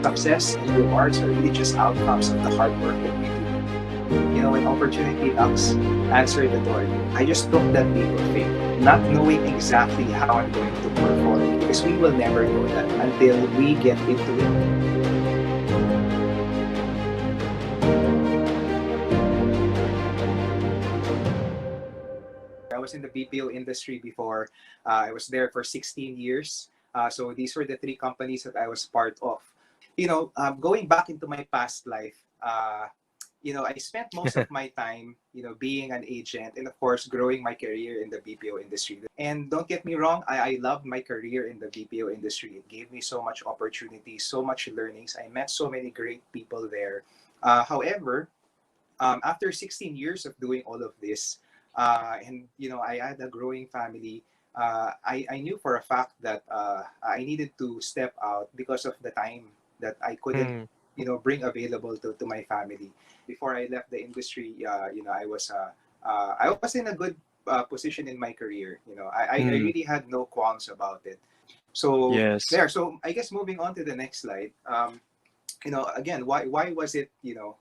Success and rewards are really just outcomes of the hard work that we do. When opportunity knocks, answer the door. I just took that leap of faith, not knowing exactly how I'm going to perform, because we will never know that until we get into it. I was in the BPO industry before. I was there for 16 years. So these were the three companies that I was part of. Going back into my past life, I spent most of my time, being an agent and of course growing my career in the BPO industry. And don't get me wrong, I loved my career in the BPO industry. It gave me so much opportunity, so much learnings. I met so many great people there. However, after 16 years of doing all of this, and I had a growing family. I knew for a fact that I needed to step out because of the time that I couldn't, Mm. bring available to my family. Before I left the industry, I was in a good position in my career. I Mm. really had no qualms about it. So Yes. there. So I guess moving on to the next slide. Again, why was it,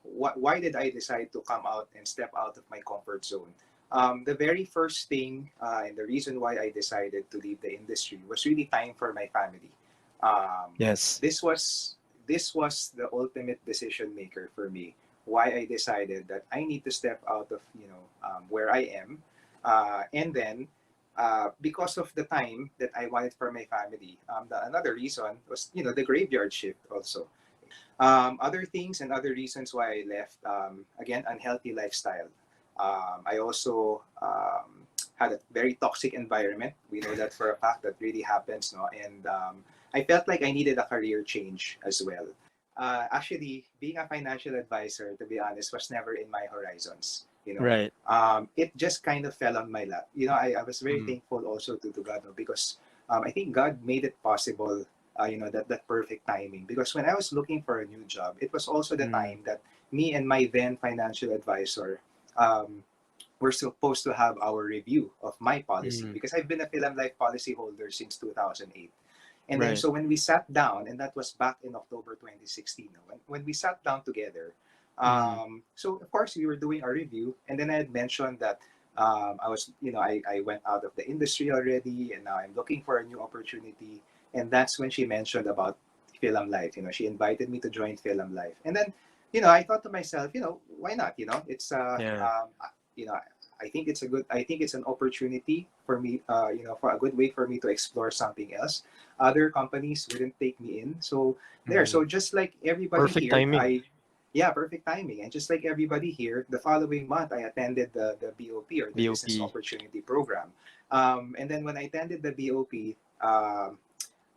why did I decide to come out and step out of my comfort zone? The very first thing, and the reason why I decided to leave the industry was really time for my family. um, Yes. this was this was the ultimate decision maker for me, why I decided that I need to step out of where I am, and then because of the time that I wanted for my family. Another reason was the graveyard shift also. Other things and other reasons why I left, again, unhealthy lifestyle. I also had a very toxic environment. We know that for a fact, that really happens, no? And I felt like I needed a career change as well. Actually, being a financial advisor, to be honest, was never in my horizons. Right. It just kind of fell on my lap. I was very Mm. thankful also to God, no, because I think God made it possible, that perfect timing. Because when I was looking for a new job, it was also the Mm. time that me and my then financial advisor, um, were supposed to have our review of my policy, Mm. because I've been a Film Life policy holder since 2008. And then, Right. so when we sat down, and that was back in October 2016, when we sat down together, Mm. so of course we were doing our review, and then I had mentioned that I went out of the industry already, and now I'm looking for a new opportunity. And that's when she mentioned about Film Life. She invited me to join Film Life, and then, I thought to myself, why not? It's Yeah. you know, I think it's an opportunity for me, for a good way for me to explore something else. Other companies wouldn't take me in. So there. So Mm. just like everybody Perfect here, timing. yeah, perfect timing. And just like everybody here, the following month I attended the BOP, or the Business BOP. Opportunity Program. And then when I attended the BOP,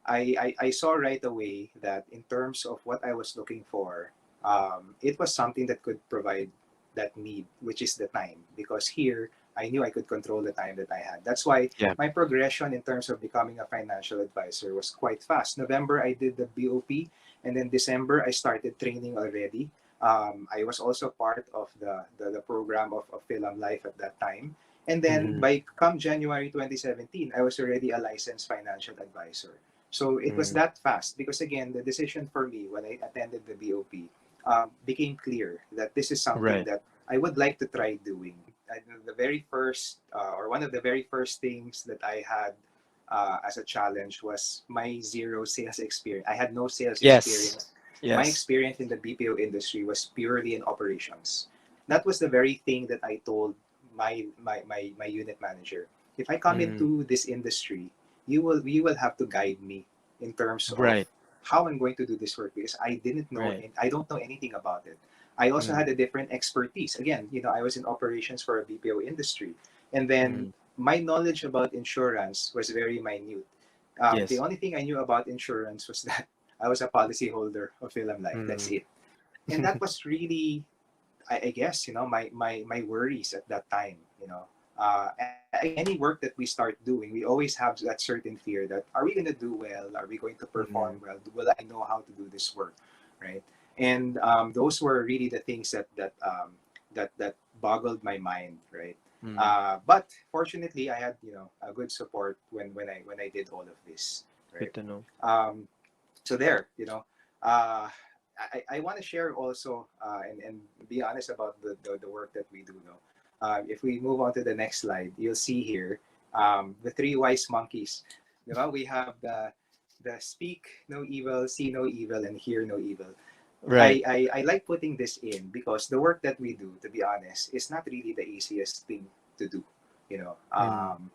I saw right away that in terms of what I was looking for, it was something that could provide that need, which is the time. Because here, I knew I could control the time that I had. That's why Yeah. my progression in terms of becoming a financial advisor was quite fast. November, I did the BOP, and then December, I started training already. I was also part of the program of Film Life at that time. And then Mm. by come January 2017, I was already a licensed financial advisor. So it was Mm. that fast, because again, the decision for me when I attended the BOP, became clear that this is something Right. that I would like to try doing. The very first, or one of the very first things that I had as a challenge was my zero sales experience. I had no sales Yes. experience. My Yes. experience in the BPO industry was purely in operations. That was the very thing that I told my unit manager. If I come Mm. into this industry, you will have to guide me in terms of Right. how I'm going to do this work, because Right. I don't know anything about it. I also Mm. had a different expertise. Again, I was in operations for a BPO industry, and then Mm. my knowledge about insurance was very minute. The Yes. only thing I knew about insurance was that I was a policyholder of Film Life. That's Mm. it. And that was really, I guess, my worries at that time. Again, any work that we start doing, we always have that certain fear that, are we going to do well? Are we going to perform Mm. well? Will I know how to do this work, right? And those were really the things that boggled my mind, right? Mm. But fortunately, I had a good support when I did all of this, right? Good to know. Um, so there, uh, I want to share also and be honest about the work that we do. No, if we move on to the next slide, you'll see here the three wise monkeys. You know, we have the speak no evil, see no evil, and hear no evil. Right. I like putting this in because the work that we do, to be honest, is not really the easiest thing to do. You know, Mm.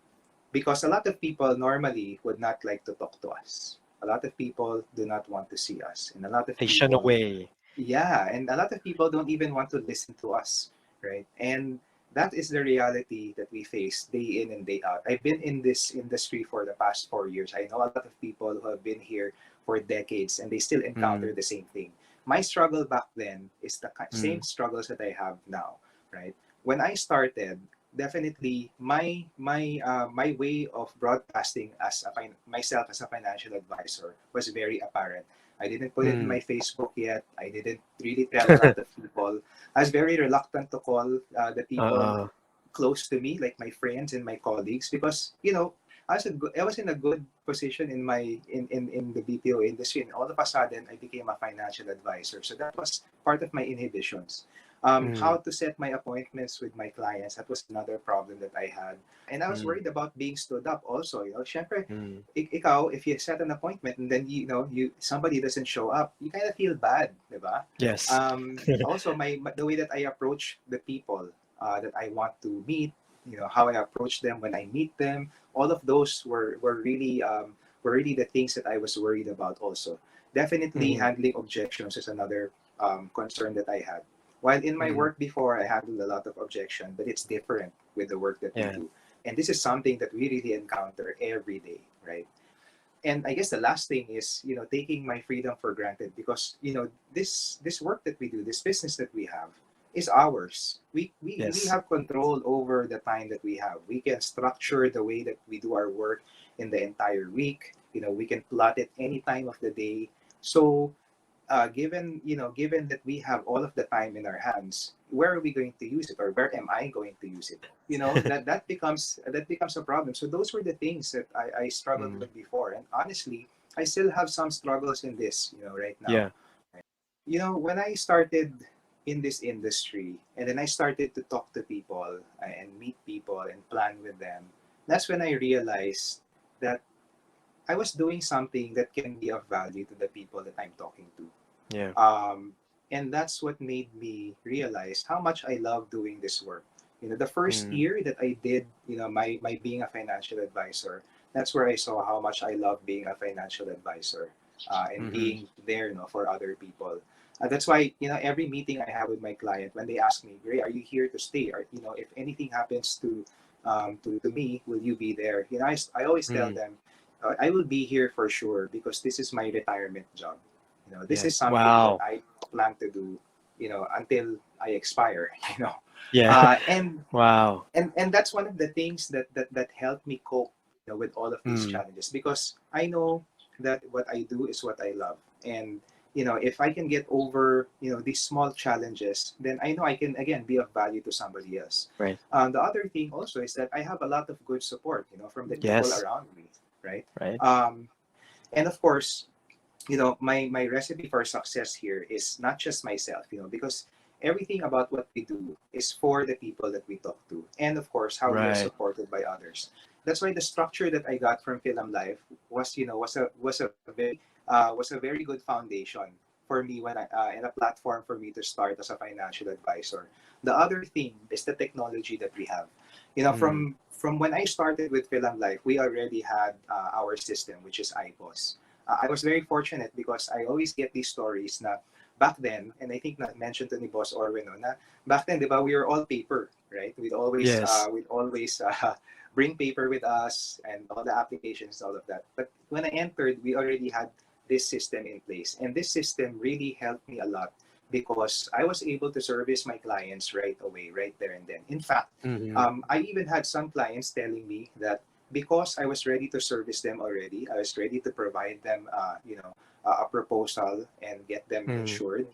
because a lot of people normally would not like to talk to us. A lot of people do not want to see us, and a lot of They shun people, away. yeah, and a lot of people don't even want to listen to us, right? And that is the reality that we face day in and day out. I've been in this industry for the past 4 years. I know a lot of people who have been here for decades and they still encounter Mm. the same thing. My struggle back then is the same Mm. struggles that I have now, right? When I started, definitely my way of broadcasting as myself as a financial advisor was very apparent. I didn't put it in Mm. my Facebook yet. I didn't really tell a lot of people. I was very reluctant to call the people Uh, close to me, like my friends and my colleagues, because you know I was in a good position in in the BPO industry, and all of a sudden I became a financial advisor. So that was part of my inhibitions. How mm. to set my appointments with my clients, that was another problem that I had. And I was Mm. worried about being stood up also. You know, syempre, Mm. ikaw, if you set an appointment and then you know somebody doesn't show up, you kind of feel bad, diba? Yes. Also, the way that I approach the people that I want to meet, you know, how I approach them when I meet them, all of those were really the things that I was worried about. Also, definitely Mm. handling objections is another concern that I had. While in my Mm. work before, I handled a lot of objection, but it's different with the work that we Yeah. do. And this is something that we really encounter every day, right? And I guess the last thing is, you know, taking my freedom for granted because, you know, this work that we do, this business that we have is ours. We Yes. have control over the time that we have. We can structure the way that we do our work in the entire week. You know, we can plot it any time of the day. So given that we have all of the time in our hands, where are we going to use it, or where am I going to use it? You know, that becomes a problem. So those were the things that I struggled Mm. with before, and honestly, I still have some struggles in this. You know, right now. Yeah. You know, when I started in this industry, and then I started to talk to people and meet people and plan with them, that's when I realized that I was doing something that can be of value to the people that I'm talking to. Yeah. um, and that's what made me realize how much I love doing this work. You know, the first Mm. year that I did, you know, my being a financial advisor, that's where I saw how much I love being a financial advisor and Mm-hmm. being there, you know, for other people. That's why, you know, every meeting I have with my client, when they ask me, Gray, are you here to stay? Or, you know, if anything happens to me, will you be there? You know, I always tell Mm. them, I will be here for sure because this is my retirement job. You know, this is Yes. something that Wow. I plan to do, you know, until I expire. You know, Yeah. uh, and Wow. and that's one of the things that helped me cope, you know, with all of these Mm. challenges because I know that what I do is what I love, and you know, if I can get over, you know, these small challenges, then I know I can again be of value to somebody else. Right. The other thing also is that I have a lot of good support, you know, from the people Yes. around me, right? Right. Um, and of course, you know, my recipe for success here is not just myself, you know, because everything about what we do is for the people that we talk to, and of course how we are Right. supported by others. That's why the structure that I got from Film Life was, you know, was a very good foundation for me when I and a platform for me to start as a financial advisor. The other thing is the technology that we have. You know, Mm. from when I started with Film Life, we already had our system, which is IPOS. I was very fortunate because I always get these stories na back then, and I think na mentioned to ni Boss Orwin, no, na back then, di ba, we were all paper, right? Yes. We'd always bring paper with us and all the applications, all of that. But when I entered, we already had this system in place, and this system really helped me a lot because I was able to service my clients right away, right there and then. In fact, Mm-hmm. I even had some clients telling me that because I was ready to service them already, I was ready to provide them, a proposal and get them Mm. insured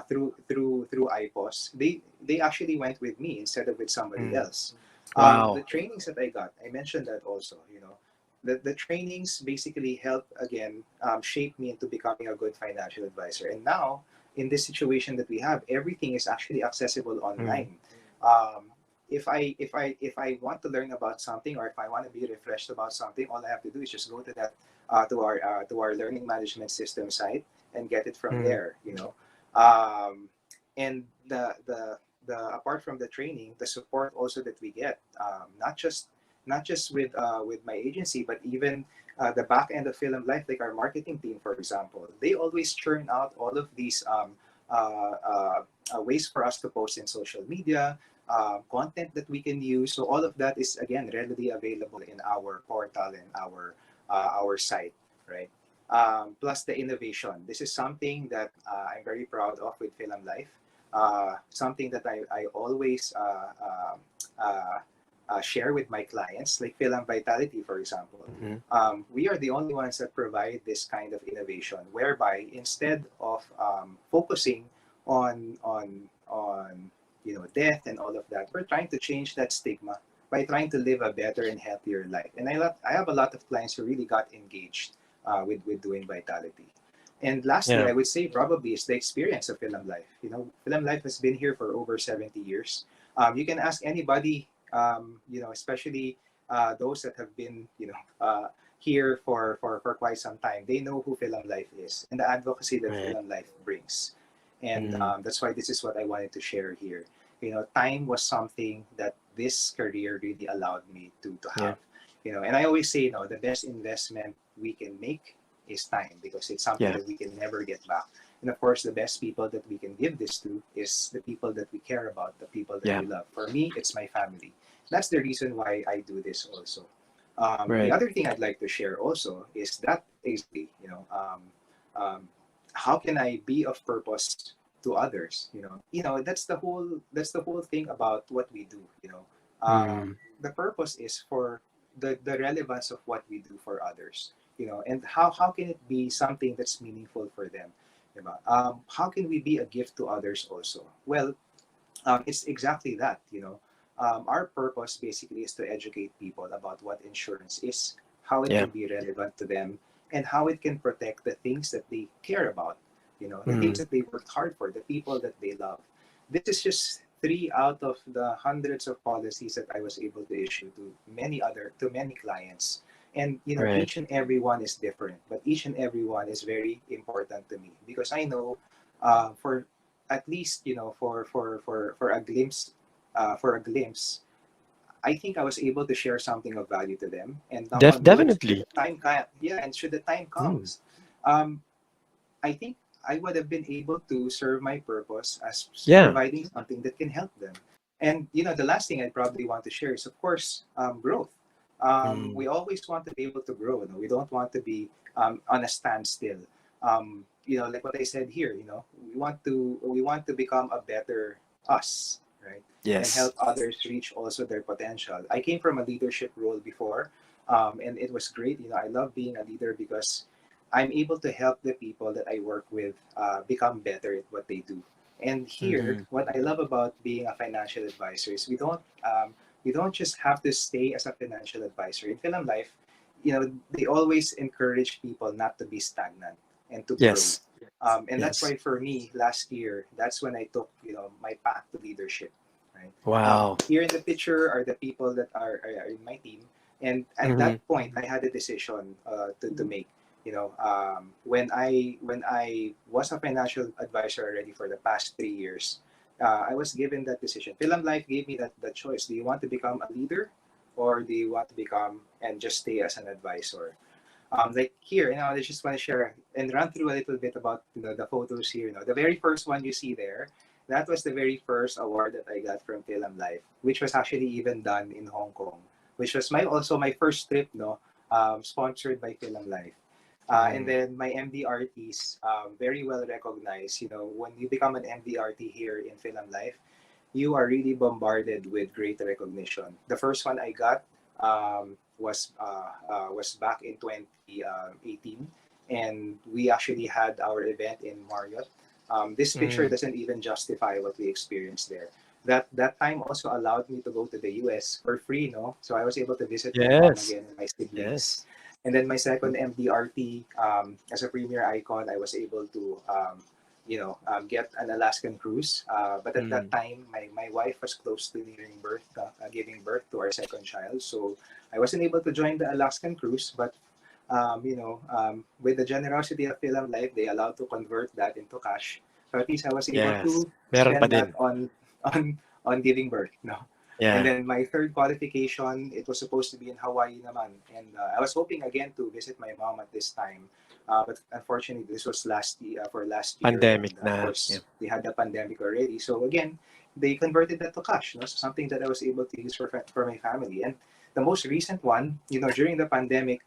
through IPOS. They actually went with me instead of with somebody Mm. else. The Wow. trainings that I got, I mentioned that also. You know, the trainings basically help again shape me into becoming a good financial advisor. And now in this situation that we have, everything is actually accessible Mm. online. If I want to learn about something, or if I want to be refreshed about something, all I have to do is just go to that to our learning management system site and get it from Mm. there. Um, and the apart from the training, the support also that we get, not just with my agency, but even the back end of Film Life, like our marketing team, for example, they always churn out all of these uh, uh, ways for us to post in social media, content that we can use. So all of that is again readily available in our portal and our site, right? Plus the innovation. This is something that I'm very proud of with Film Life. Something that I always uh, share with my clients, like Film Vitality, for example. Mhm. We are the only ones that provide this kind of innovation, whereby instead of focusing on death and all of that, we're trying to change that stigma by trying to live a better and healthier life. And I have a lot of clients who really got engaged with doing Vitality. And lastly, Yeah. I would say probably is the experience of Film Life. Film Life has been here for over 70 years. You can ask anybody, especially those that have been, here for quite some time. They know who Film Life is and the advocacy that Right. Film Life brings. And Mm. that's why this is what I wanted to share here. Time was something that this career really allowed me to Yeah. have. And I always say, the best investment we can make is time, because it's something Yeah. that we can never get back. And of course, the best people that we can give this to is the people that we care about, the people that Yeah. we love. For me, it's my family. That's the reason why I do this also. The Right. other thing I'd like to share also is that exactly, um, how can I be of purpose to others? That's the whole thing about what we do. Mm. The purpose is for the relevance of what we do for others. And how can it be something that's meaningful for them? How can we be a gift to others also? Well, it's exactly that. Our purpose basically is to educate people about what insurance is, how it Yeah. can be relevant to them, and how it can protect the things that they care about. The things Mm. that they worked hard for, the people that they love. This is just three out of the hundreds of policies that I was able to issue to many clients. And Right. each and every one is different, but each and every one is very important to me, because I know, for at least, for a glimpse, I think I was able to share something of value to them. And knock on wood, should Definitely. the time yeah, and should the time Mm. comes, um, I think I would have been able to serve my purpose as Yeah. providing something that can help them. And the last thing I'd probably want to share is, of course, growth. Mm. We always want to be able to grow. We don't want to be on a standstill. Like what I said here. We want to become a better us, right? And Yes. help others reach also their potential. I came from a leadership role before, and it was great. I love being a leader because I'm able to help the people that I work with become better at what they do. And here, Mhm. what I love about being a financial advisor is we don't just have to stay as a financial advisor. In Film Life, they always encourage people not to be stagnant and to grow. Yes. And that's Yes. why for me, last year, that's when I took my path to leadership. Right. Wow. Here in the picture are the people that are in my team, and at Mhm. that point, I had a decision to make. When I was a financial advisor already for the past 3 years, I was given that decision. Film Life gave me that choice. Do you want to become a leader, or do you want to become and just stay as an advisor? Like here, I just want to share and run through a little bit about the photos here. The very first one you see there, that was the very first award that I got from Film Life, which was actually even done in Hong Kong, which was my first trip, no, sponsored by Film Life. And Mm. then my MDRTs, very well recognized. When you become an MDRT here in Film Life, you are really bombarded with great recognition. The first one I got was back in 2018, and we actually had our event in Marriott. This picture Mm. doesn't even justify what we experienced there. that time also allowed me to go to the US for free, no? So I was able to visit my mom Yes. again and my siblings. Yes. And then my second MDRT, as a premier icon, I was able to, get an Alaskan cruise. But at that Mm. time, my wife was close to nearing birth, giving birth to our second child. So I wasn't able to join the Alaskan cruise, but with the generosity of Film Life, they allowed to convert that into cash. So at least I was able Yes. to Meron pa spend that din. on on giving birth. No, and Yeah. then my third qualification, it was supposed to be in Hawaii naman, and I was hoping again to visit my mom at this time, but unfortunately this was last year, and Pandemic of na. Yeah. course they had the pandemic already. So again, they converted that to cash. So something that I was able to use for my family. And the most recent one, during the pandemic,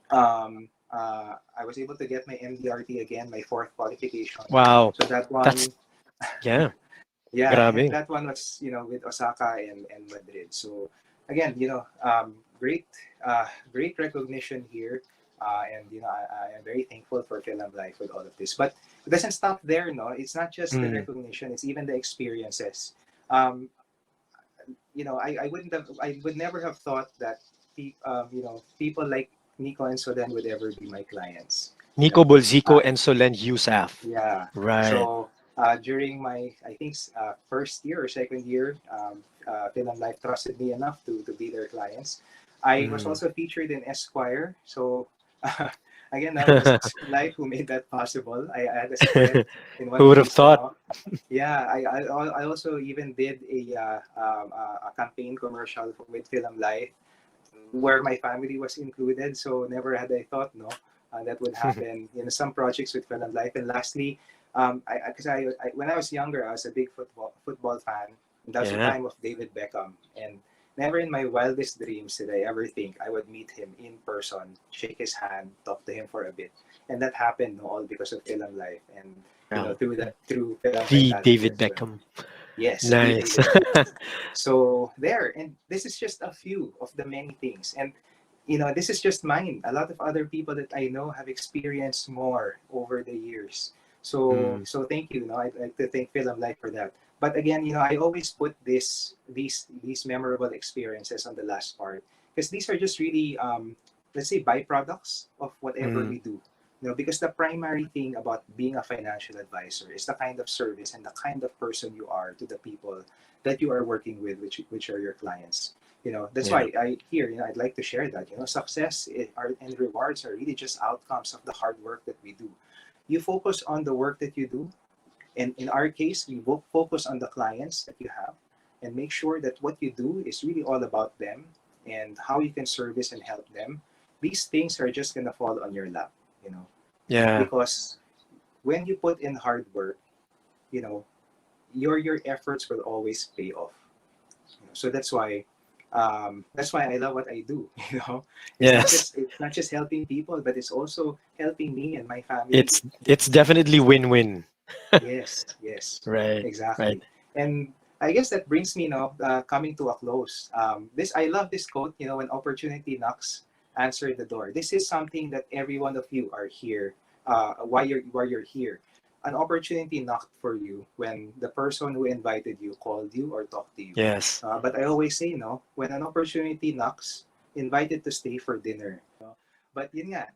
I was able to get my MDRT again, my fourth qualification. Wow. So that That's, one, yeah. yeah, Grabe. that one was with Osaka and Madrid. So again, great great recognition here, and I am very thankful for Film Life with all of this. But it doesn't stop there. No, it's not just the Mm. recognition; it's even the experiences. Um, I would never have thought that people like Nico and Soden would ever be my clients. You Nico know, Bolzico uh, and Solen Yusaf. yeah. Right. So during my, I think, first year or second year, Film Life trusted me enough to be their clients. I was Mm. also featured in Esquire. So again, it was Life who made that possible. I had a spread in one Who of would have these. thought? Yeah, I also even did a campaign commercial with Film Life where my family was included. So never had I thought, no, that would happen. Some projects with Film Life. And lastly, because when I was younger, I was a big football fan. And that was the Yeah. time of David Beckham. And never in my wildest dreams did I ever think I would meet him in person, shake his hand, talk to him for a bit. And that happened, no, all because of Film Life. And Wow. through Film The Vitality David as well. Beckham. Yes, the Nice. David Beckham. So there, and this is just a few of the many things. And this is just mine. A lot of other people that I know have experienced more over the years. So Mm. so thank you. I'd like to thank Film Life for that. But again, I always put these memorable experiences on the last part because these are just really let's say byproducts of whatever Mm. we do. Because the primary thing about being a financial advisor is the kind of service and the kind of person you are to the people that you are working with, which are your clients. That's Yeah. why I'd like to share that success and rewards are really just outcomes of the hard work that we do. You focus on the work that you do, and in our case, we will focus on the clients that you have and make sure that what you do is really all about them and how you can service and help them. These things are just gonna fall on your lap, you know, Yeah. because when you put in hard work, you know, your efforts will always pay off. So that's why I love what I do. Yes. It's not just helping people, but it's also helping me and my family. It's definitely win-win. Yes, yes, Right. Right. exactly. And I guess that brings me now coming to a close. This I love this quote. When opportunity knocks, answer the door. This is something that every one of you are here. Why you're here. An opportunity knocked for you when the person who invited you called you or talked to you. Yes. But I always say, when an opportunity knocks, invited to stay for dinner. But yun nga,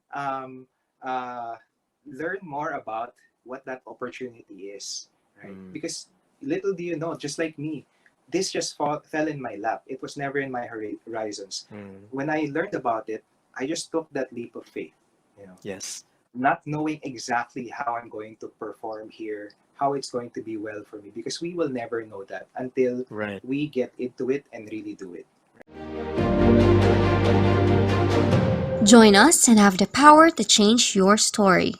learn more about what that opportunity is, right? Mm. Because little do you know, just like me, this just fell in my lap. It was never in my horizons. Mm. When I learned about it, I just took that leap of faith, Yes. not knowing exactly how I'm going to perform here, how it's going to be well for me, because we will never know that until Right. we get into it and really do it. Join us and have the power to change your story.